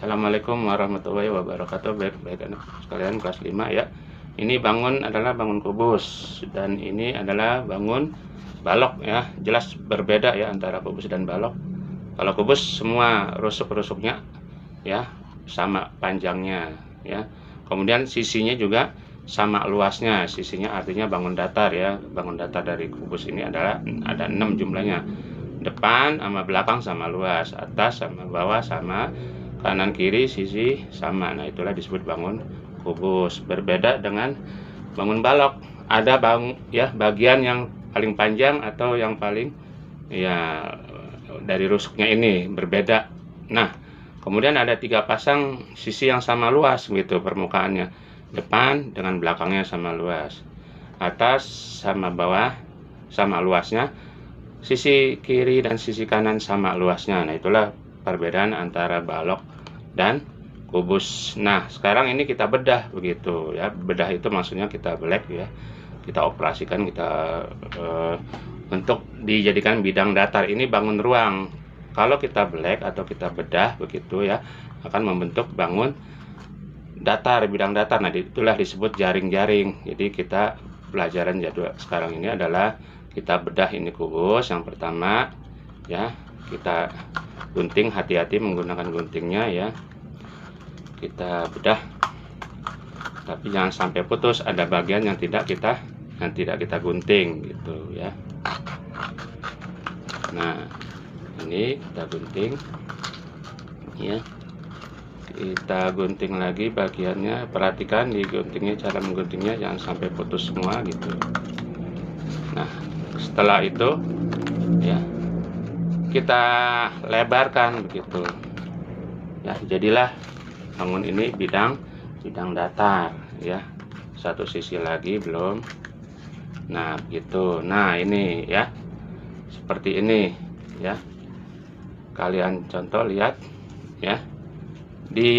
Assalamualaikum warahmatullahi wabarakatuh. Baik anak sekalian kelas 5 ya. Ini bangun adalah bangun kubus dan ini adalah bangun balok ya. Jelas berbeda ya antara kubus dan balok. Kalau kubus semua rusuk-rusuknya ya sama panjangnya ya. Kemudian sisinya juga sama luasnya. Sisinya artinya bangun datar ya. Bangun datar dari kubus ini adalah ada 6 jumlahnya. Depan sama belakang sama luas, atas sama bawah sama, kanan kiri sisi sama. Nah, itulah disebut bangun kubus. Berbeda dengan bangun balok. Ada bagian yang paling panjang atau yang paling ya dari rusuknya ini berbeda. Nah, kemudian ada 3 pasang sisi yang sama luas gitu permukaannya. Depan dengan belakangnya sama luas. Atas sama bawah sama luasnya. Sisi kiri dan sisi kanan sama luasnya. Nah, itulah perbedaan antara balok dan kubus. Nah, sekarang ini kita bedah begitu ya. Bedah itu maksudnya kita belek ya. Kita operasikan, kita untuk dijadikan bidang datar. Ini bangun ruang. Kalau kita belek atau kita bedah begitu ya, akan membentuk bangun datar, bidang datar. Nah, itulah disebut jaring-jaring. Jadi kita pelajaran jadwal sekarang ini adalah kita bedah ini kubus. Yang pertama ya, kita gunting, hati-hati menggunakan guntingnya ya. Kita bedah tapi jangan sampai putus. Ada bagian yang tidak kita gunting gitu ya. Nah, ini kita gunting ya. Kita gunting lagi bagiannya. Perhatikan di guntingnya, cara mengguntingnya jangan sampai putus semua gitu. Nah, setelah itu ya kita lebarkan begitu ya, jadilah bangun ini bidang datar ya. Satu sisi lagi belum. Nah, gitu. Nah, ini ya seperti ini ya. Kalian contoh lihat ya, di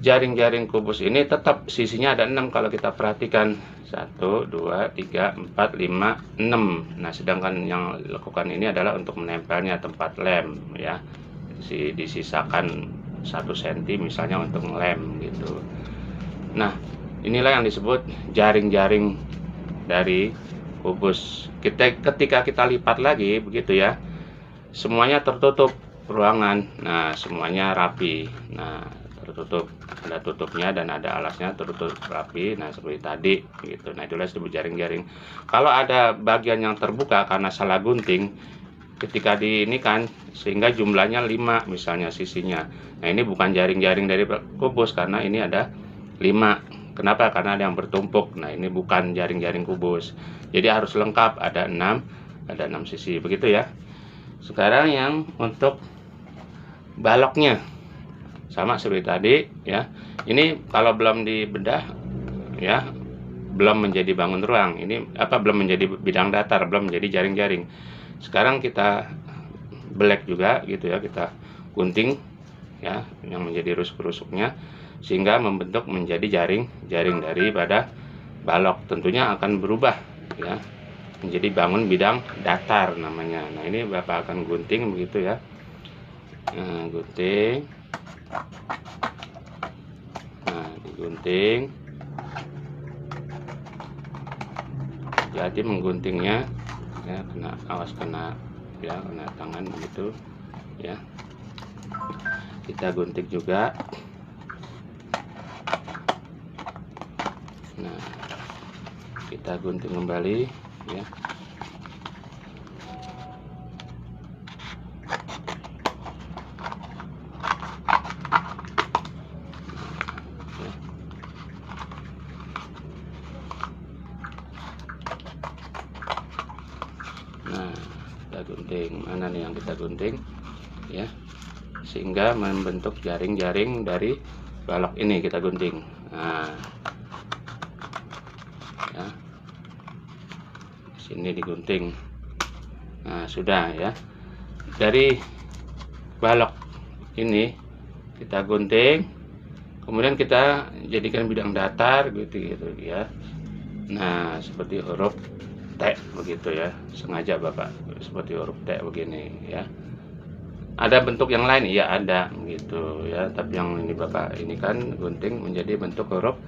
jaring-jaring kubus ini tetap sisinya ada 6 kalau kita perhatikan. 1, 2, 3, 4, 5, 6. Nah, sedangkan yang dilakukan ini adalah untuk menempelnya tempat lem ya. Disisakan 1 cm misalnya untuk lem gitu. Nah, inilah yang disebut jaring-jaring dari kubus. Ketika kita lipat lagi begitu ya, semuanya tertutup ruangan. Nah, semuanya rapi. Nah, tertutup, ada tutupnya dan ada alasnya, tertutup rapi. Nah, seperti tadi gitu. Nah, itulah disebut jaring-jaring. Kalau ada bagian yang terbuka karena salah gunting, ketika di ini kan sehingga jumlahnya 5 misalnya sisinya. Nah, ini bukan jaring-jaring dari kubus karena ini ada 5. Kenapa? Karena ada yang bertumpuk. Nah, ini bukan jaring-jaring kubus. Jadi harus lengkap, ada 6 sisi begitu ya. Sekarang yang untuk baloknya sama seperti tadi ya. Ini kalau belum dibedah ya, belum menjadi bangun ruang. Ini belum menjadi bidang datar, belum menjadi jaring-jaring. Sekarang kita belek juga gitu ya, kita gunting ya yang menjadi rusuk-rusuknya sehingga membentuk menjadi jaring daripada balok. Tentunya akan berubah ya menjadi bangun bidang datar namanya. Nah, ini Bapak akan gunting begitu ya. Nah, gunting. Nah, digunting. Jadi mengguntingnya ya, awas kena tangan begitu ya. Kita gunting juga. Nah, kita gunting kembali ya. Nah, kita gunting. Mana nih yang kita gunting ya, sehingga membentuk jaring-jaring dari balok ini kita gunting. Nah ya, sini digunting. Nah, sudah ya. Dari balok ini kita gunting, kemudian kita jadikan bidang datar gitu ya. Nah, seperti huruf T begitu ya. Sengaja Bapak seperti huruf T begini ya. Ada bentuk yang lain? Iya ada gitu ya, tapi yang ini Bapak ini kan gunting menjadi bentuk huruf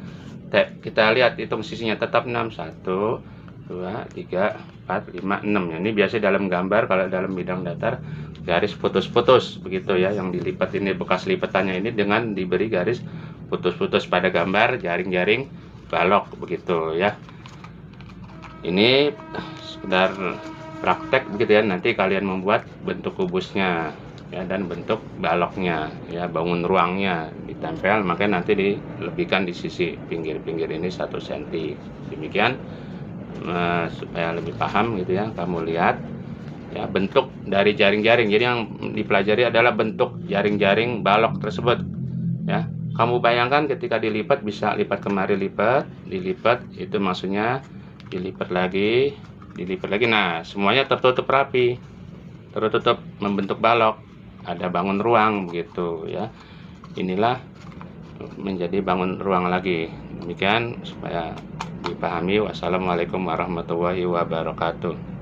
T. Kita lihat hitung sisinya tetap 6, 1, 2, 3, 4, 5, 6 ya. Ini biasa dalam gambar, kalau dalam bidang datar garis putus-putus begitu ya, yang dilipat ini bekas lipatannya ini dengan diberi garis putus-putus pada gambar jaring-jaring balok begitu ya. Ini sekedar praktek begitu ya, nanti kalian membuat bentuk kubusnya ya dan bentuk baloknya ya, bangun ruangnya ditempel, makanya nanti dilebihkan di sisi pinggir-pinggir ini 1 cm demikian. Supaya lebih paham gitu ya, kamu lihat ya bentuk dari jaring-jaring. Jadi yang dipelajari adalah bentuk jaring-jaring balok tersebut ya. Kamu bayangkan ketika dilipat, bisa lipat kemari, lipat, dilipat, itu maksudnya dilipat lagi, dilipat lagi. Nah, semuanya tertutup rapi, tertutup membentuk balok, ada bangun ruang begitu ya. Inilah menjadi bangun ruang lagi. Demikian supaya dipahami. Wassalamualaikum warahmatullahi wabarakatuh.